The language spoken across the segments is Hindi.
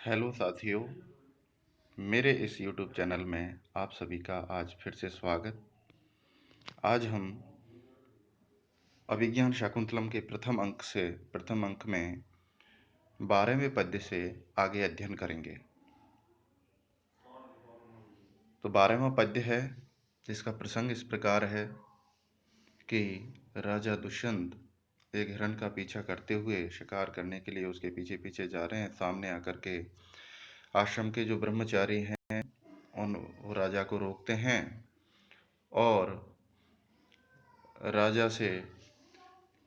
हेलो साथियों, मेरे इस YouTube चैनल में आप सभी का आज फिर से स्वागत। आज हम अभिज्ञान शाकुंतलम के प्रथम अंक में 12वें पद्य से आगे अध्ययन करेंगे। तो 12वां पद्य है जिसका प्रसंग इस प्रकार है कि राजा दुष्यंत एक हिरण का पीछा करते हुए शिकार करने के लिए उसके पीछे पीछे जा रहे हैं। सामने आकर के आश्रम के जो ब्रह्मचारी हैं वो राजा को रोकते हैं और राजा से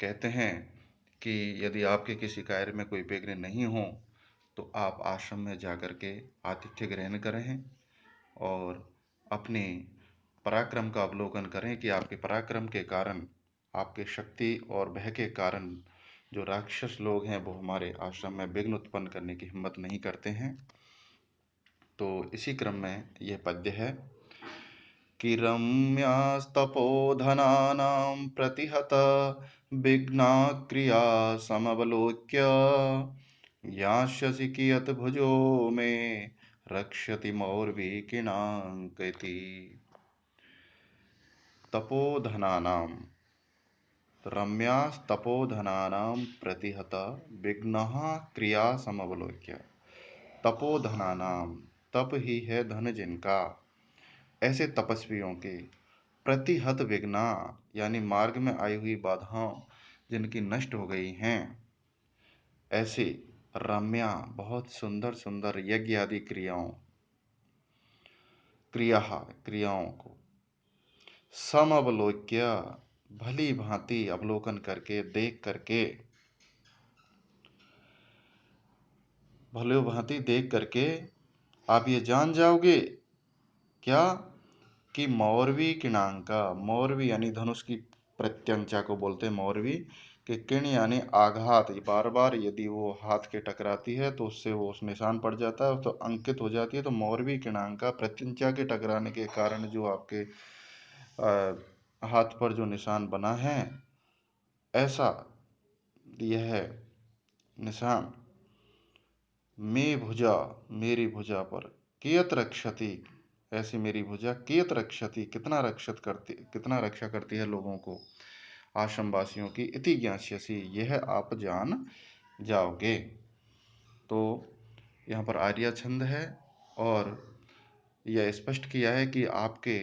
कहते हैं कि यदि आपके किसी कार्य में कोई विघ्न नहीं हो तो आप आश्रम में जाकर के आतिथ्य ग्रहण करें और अपने पराक्रम का अवलोकन करें कि आपके पराक्रम के कारण, आपके शक्ति और भय के कारण जो राक्षस लोग हैं वो हमारे आश्रम में विघ्न उत्पन्न करने की हिम्मत नहीं करते हैं। तो इसी क्रम में यह पद्य है कि रम्यास्तपोधनानां प्रतिहत विघ्नाक्रिया समवलोक्य यास्यसि कियत् भुजो मे रक्षति मौर्वीकिणाङ्कति। तपोधनानां रम्यास्तपोधनानां प्रतिहत विघ्नः क्रिया समवलोक्य। तपोधनानां, तप ही है धन जिनका, ऐसे तपस्वियों के प्रतिहत विघ्ना यानी मार्ग में आई हुई बाधाओं जिनकी नष्ट हो गई हैं, ऐसे रम्या बहुत सुंदर सुंदर यज्ञ आदि क्रियाओं को समअवलोक्य भली भांति अवलोकन करके, देख करके, भली भांति देख करके आप ये जान जाओगे क्या कि मौर्वी किणांका, मौर्वी यानी धनुष की प्रत्यंचा को बोलते हैं मौर्वी, कि किण यानी आघात, बार बार यदि वो हाथ के टकराती है तो उससे वो उस निशान पड़ जाता है तो अंकित हो जाती है। तो मौर्वी किणांका, प्रत्यंचा के टकराने के कारण जो आपके हाथ पर जो निशान बना है, ऐसा यह निशान में भुजा, मेरी भुजा पर, कियत रक्षति, ऐसी मेरी भुजा कियत रक्षति, कितना रक्षा करती है लोगों को, आश्रम वासियों की, इति ज्ञास्यसि, यह आप जान जाओगे। तो यहाँ पर आर्या छंद है और यह स्पष्ट किया है कि आपके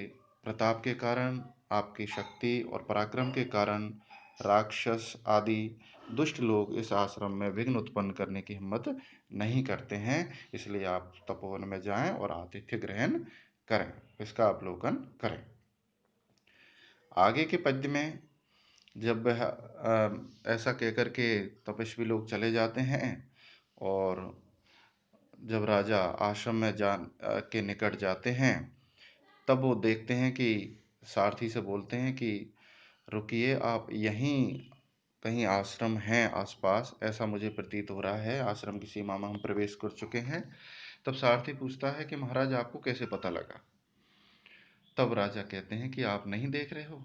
प्रताप के कारण, आपकी शक्ति और पराक्रम के कारण राक्षस आदि दुष्ट लोग इस आश्रम में विघ्न उत्पन्न करने की हिम्मत नहीं करते हैं। इसलिए आप तपोवन में जाएं और आतिथ्य ग्रहण करें, इसका अवलोकन करें। आगे के पद्य में जब वह ऐसा कहकर के तपस्वी लोग चले जाते हैं और जब राजा आश्रम में के निकट जाते हैं, तब वो देखते हैं कि सारथी से बोलते हैं कि रुकिए, आप यहीं कहीं आश्रम है आसपास, ऐसा मुझे प्रतीत हो रहा है, आश्रम की सीमा में हम प्रवेश कर चुके हैं। तब सारथी पूछता है कि महाराज आपको कैसे पता लगा? तब राजा कहते हैं कि आप नहीं देख रहे हो।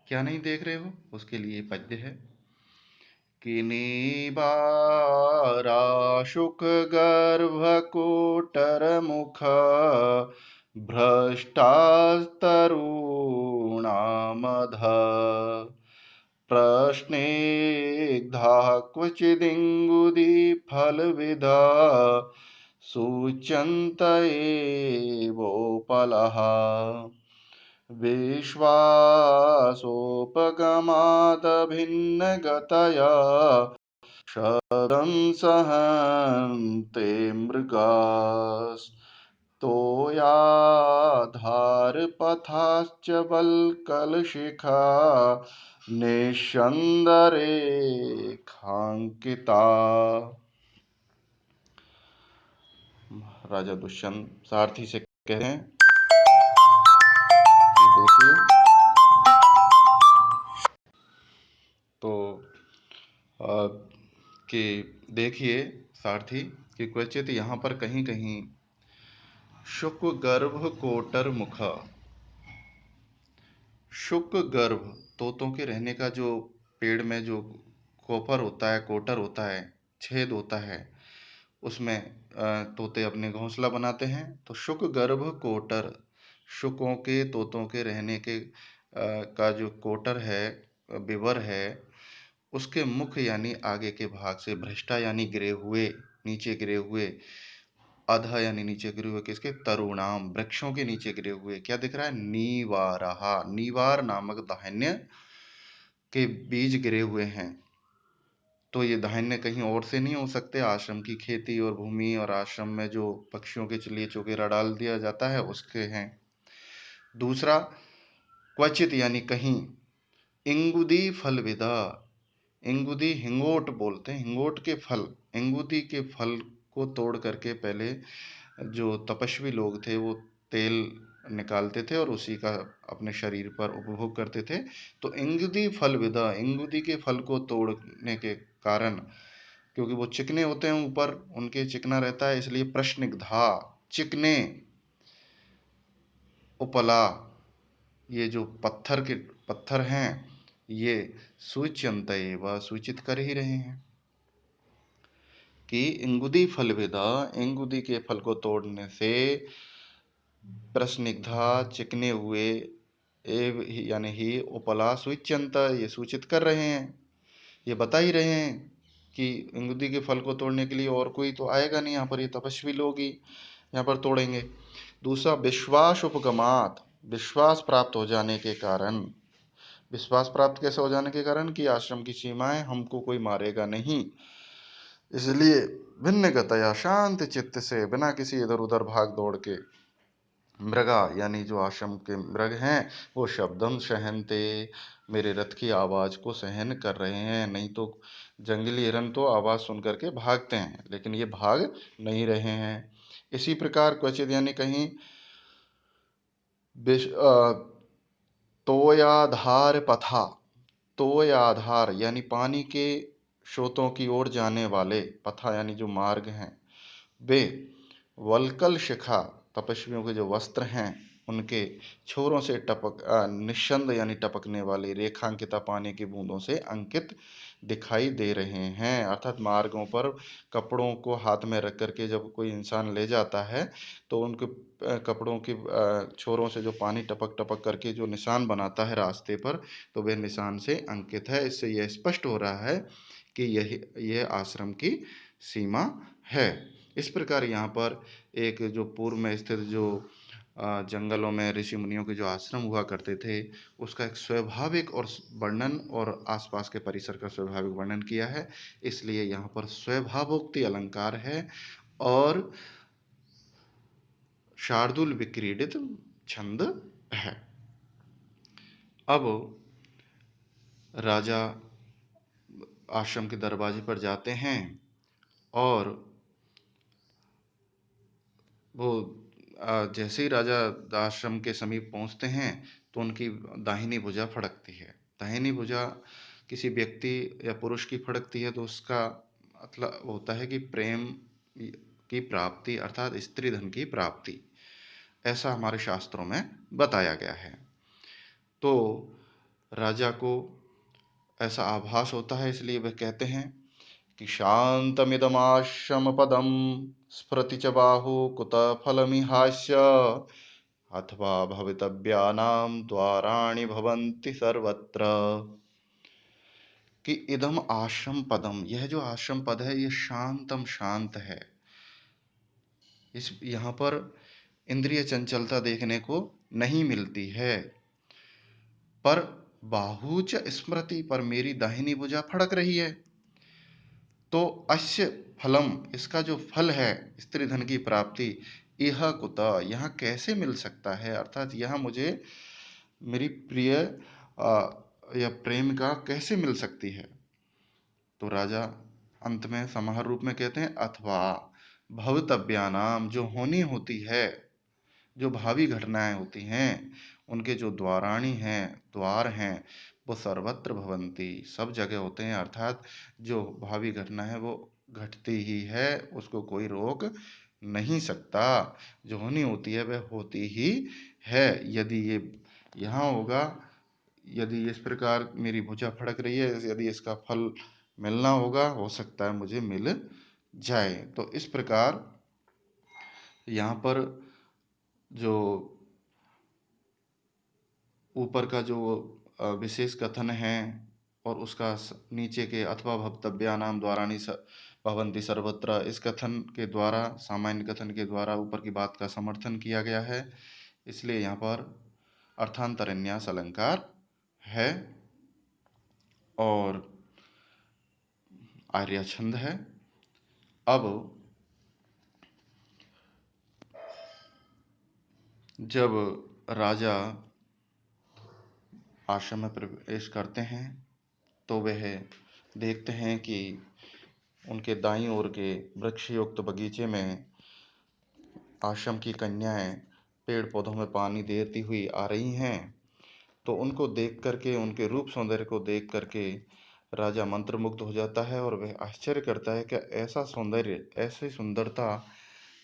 क्या नहीं देख रहे हो? उसके लिए पद्य है कि नीबारा शुक गर्भ कोटर मुख भ्रष्टास्तरूणामध प्रश्नेग्धा क्वचिदिङ्गुदीफलविदा सूच्यन्त एवोपलः विश्वासोपगमादभिन्नगतया शतं सहन्ते मृगास्तोयाधारपथाश्च वल्कलशिखा निस्यन्दरेखाङ्किता। राजा दुष्यंत सारथी से कहते हैं, देखिए, तो कि देखिए सारथी कि क्वचित यहाँ पर कहीं कहीं शुक गर्भ कोटर मुख, शुक गर्भ तोतों के रहने का जो पेड़ में जो कोपर होता है, कोटर होता है, छेद होता है, उसमें तोते अपने घोंसला बनाते हैं। तो शुक गर्भ कोटर, शुकों के, तोतों के रहने के का जो कोटर है, विवर है, उसके मुख यानी आगे के भाग से, भ्रष्टा यानी गिरे हुए, नीचे गिरे हुए, अधा यानी नीचे गिरे हुए, किसके, तरुणाम, वृक्षों के नीचे गिरे हुए, क्या दिख रहा है, नीवारहा, नीवार नामक धान्य के बीज गिरे हुए हैं। तो ये धान्य कहीं और से नहीं हो सकते, आश्रम की खेती और भूमि और आश्रम में जो पक्षियों के लिए चौकेरा डाल दिया जाता है उसके हैं। दूसरा, क्वचित यानी कहीं, इंगुदी फल विदा, इंगुदी हिंगोट बोलते हैं, हिंगोट के फल, इंगुदी के फल को तोड़ करके पहले जो तपस्वी लोग थे वो तेल निकालते थे और उसी का अपने शरीर पर उपभोग करते थे। तो इंगुदी फल विदा, इंगुदी के फल को तोड़ने के कारण, क्योंकि वो चिकने होते हैं, ऊपर उनके चिकना रहता है, इसलिए प्रश्निग्धा, चिकने, उपला, ये जो पत्थर हैं, ये सूच्यंत व सूचित कर ही रहे हैं कि इंगुदी फल विदा, इंगुदी के फल को तोड़ने से प्रस्निग्धा, चिकने हुए, एव यानी ही उपला सूच्यंत, ये सूचित कर रहे हैं, ये बता ही रहे हैं कि इंगुदी के फल को तोड़ने के लिए और कोई तो आएगा नहीं यहाँ पर, ये तपस्वी लोग ही यहाँ पर तोड़ेंगे। दूसरा, विश्वास उपगमात, विश्वास प्राप्त हो जाने के कारण, विश्वास प्राप्त कैसे हो जाने के कारण, कि आश्रम की सीमाएं, हमको कोई मारेगा नहीं, इसलिए भिन्न गतया, शांत चित्त से, बिना किसी इधर उधर भाग दौड़ के, मृगा यानी जो आश्रम के मृग हैं, वो शब्दम सहनते, मेरे रथ की आवाज को सहन कर रहे हैं। नहीं तो जंगली हिरन तो आवाज सुन करके भागते हैं, लेकिन ये भाग नहीं रहे हैं। इसी प्रकार क्वचित यानी कहीं, तोयाधार पथा, तोयाधार यानी पानी के स्रोतों की ओर जाने वाले, पथा यानी जो मार्ग हैं, वे वल्कल शिखा, तपस्वियों के जो वस्त्र हैं उनके छोरों से निस्संद यानी टपकने वाली रेखांकिता पानी की बूंदों से अंकित दिखाई दे रहे हैं। अर्थात मार्गों पर कपड़ों को हाथ में रख करके जब कोई इंसान ले जाता है तो उनके कपड़ों की छोरों से जो पानी टपक टपक करके जो निशान बनाता है रास्ते पर, तो वह निशान से अंकित है। इससे यह स्पष्ट हो रहा है कि यह आश्रम की सीमा है। इस प्रकार यहाँ पर एक जो पूर्व में स्थित जो जंगलों में ऋषि मुनियों के जो आश्रम हुआ करते थे उसका एक स्वाभाविक और वर्णन और आसपास के परिसर का स्वाभाविक वर्णन किया है, इसलिए यहाँ पर स्वभावोक्ति अलंकार है और शार्दूल विक्रीडित छंद है। अब राजा आश्रम के दरवाजे पर जाते हैं और वो जैसे ही राजा आश्रम के समीप पहुंचते हैं तो उनकी दाहिनी भुजा फड़कती है। दाहिनी भुजा किसी व्यक्ति या पुरुष की फड़कती है तो उसका मतलब होता है कि प्रेम की प्राप्ति, अर्थात स्त्री धन की प्राप्ति, ऐसा हमारे शास्त्रों में बताया गया है। तो राजा को ऐसा आभास होता है, इसलिए वह कहते हैं कि शांतमिदमाश्रम पदम स्फुरति च बाहु कुत फलमिहास्य अथवा भवितव्यानां द्वाराणि भवन्ति सर्वत्र। कि इदम आश्रम पदम, यह जो आश्रम पद है ये शांतम, शांत है। इस यहाँ पर इंद्रिय चंचलता देखने को नहीं मिलती है। पर बाहुच स्मृति, पर मेरी दाहिनी भुजा फड़क रही है। तो अस्य फलम, इसका जो फल है स्त्री धन की प्राप्ति, यह कुत, यहाँ कैसे मिल सकता है, अर्थात यहाँ मुझे मेरी प्रिय या प्रेम का कैसे मिल सकती है। तो राजा अंत में समाहार रूप में कहते हैं अथवा भवितव्यानाम, जो होनी होती है, जो भावी घटनाएं होती हैं, उनके जो द्वाराणी हैं, द्वार हैं, वो सर्वत्र भवंती, सब जगह होते हैं। अर्थात जो भावी घटना है वो घटती ही है, उसको कोई रोक नहीं सकता। जो होनी होती है वह होती ही है। यदि ये यहाँ होगा, यदि इस प्रकार मेरी भुजा फड़क रही है, यदि इसका फल मिलना होगा, हो सकता है मुझे मिल जाए। तो इस प्रकार यहाँ पर जो ऊपर का जो विशेष कथन है और उसका नीचे के अथवा भवतव्यानाम द्वाराणि भवन्ति सर्वत्र, इस कथन के द्वारा, सामान्य कथन के द्वारा ऊपर की बात का समर्थन किया गया है। इसलिए यहाँ पर अर्थांतरन्यास अलंकार है और आर्य छंद है। अब जब राजा आश्रम में प्रवेश करते हैं तो वह देखते हैं कि उनके दाईं ओर के वृक्षयुक्त बगीचे में आश्रम की कन्याएं पेड़ पौधों में पानी देती हुई आ रही हैं। तो उनको देख करके, उनके रूप सौंदर्य को देख करके राजा मंत्रमुग्ध हो जाता है और वह आश्चर्य करता है कि ऐसा सौंदर्य, ऐसी सुंदरता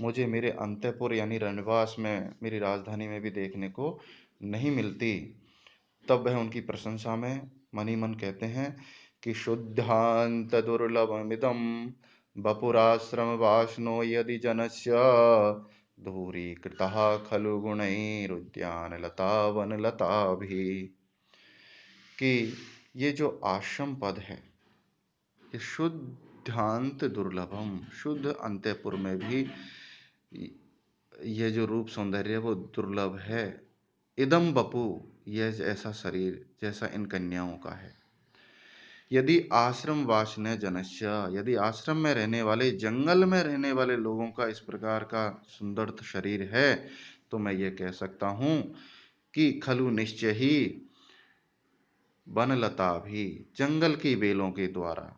मुझे मेरे अंतःपुर यानी रनिवास में, मेरी राजधानी में भी देखने को नहीं मिलती। तब वह उनकी प्रशंसा में मन ही मन कहते हैं कि शुद्धांत दुर्लभमिदं वपुराश्रम वासनो यदि जनस्य दूरीकृतः खलु गुणैरुद्यानलता वनलताभिः। कि ये जो आश्रम पद है, ये शुद्धांत दुर्लभम, शुद्ध अंतःपुर में भी ये जो रूप सौंदर्य है वो दुर्लभ है। इदम बपु, यह ऐसा शरीर जैसा इन कन्याओं का है। यदि आश्रम वासने जनस्य, यदि आश्रम में रहने वाले, जंगल में रहने वाले लोगों का इस प्रकार का सुंदर शरीर है, तो मैं ये कह सकता हूं कि खलु निश्चय ही वनलता भी, जंगल की बेलों के द्वारा,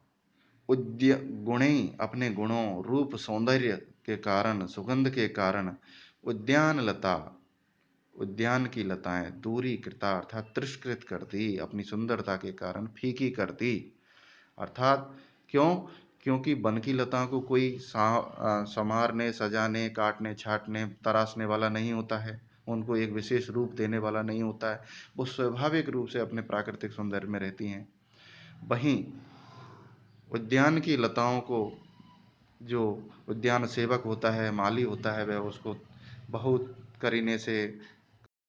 गुणे, अपने गुणों, रूप सौंदर्य के कारण, सुगंध के कारण, उद्यान लता, उद्यान की लताएं दूरी कृता अर्थात तिरस्कृत कर दी, अपनी सुंदरता के कारण फीकी कर दी। अर्थात क्यों? क्योंकि वन की लता को कोई संवारने, सजाने, काटने, छाटने, तराशने वाला नहीं होता है, उनको एक विशेष रूप देने वाला नहीं होता है, वो स्वाभाविक रूप से अपने प्राकृतिक सौंदर्य में रहती हैं। वहीं उद्यान की लताओं को जो उद्यान सेवक होता है, माली होता है, वह उसको बहुत करीने से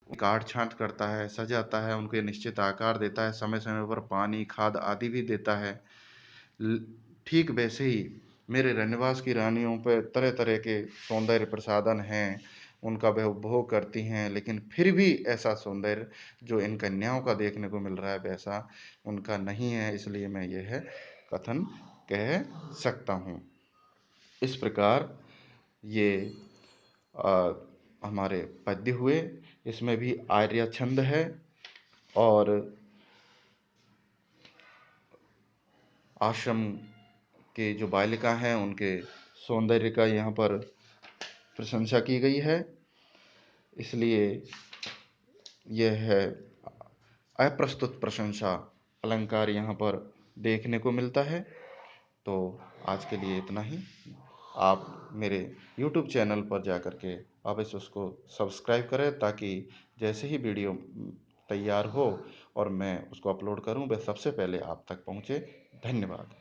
काट छांट करता है, सजाता है, उनको निश्चित आकार देता है, समय समय पर पानी, खाद आदि भी देता है। ठीक वैसे ही मेरे रनिवास की रानियों पर तरह तरह के सौंदर्य प्रसाधन हैं, उनका वह उपभोग करती हैं, लेकिन फिर भी ऐसा सौंदर्य जो इन कन्याओं का देखने को मिल रहा है वैसा उनका नहीं है। इसलिए मैं यह कथन कह सकता हूँ। इस प्रकार ये हमारे पद्य हुए। इसमें भी आर्य छंद है और आश्रम के जो बालिका हैं उनके सौंदर्य का यहाँ पर प्रशंसा की गई है। इसलिए यह है अप्रस्तुत प्रशंसा अलंकार यहाँ पर देखने को मिलता है। तो आज के लिए इतना ही। आप मेरे YouTube चैनल पर जा कर के अवश्य उसको सब्सक्राइब करें ताकि जैसे ही वीडियो तैयार हो और मैं उसको अपलोड करूं वह सबसे पहले आप तक पहुंचे। धन्यवाद।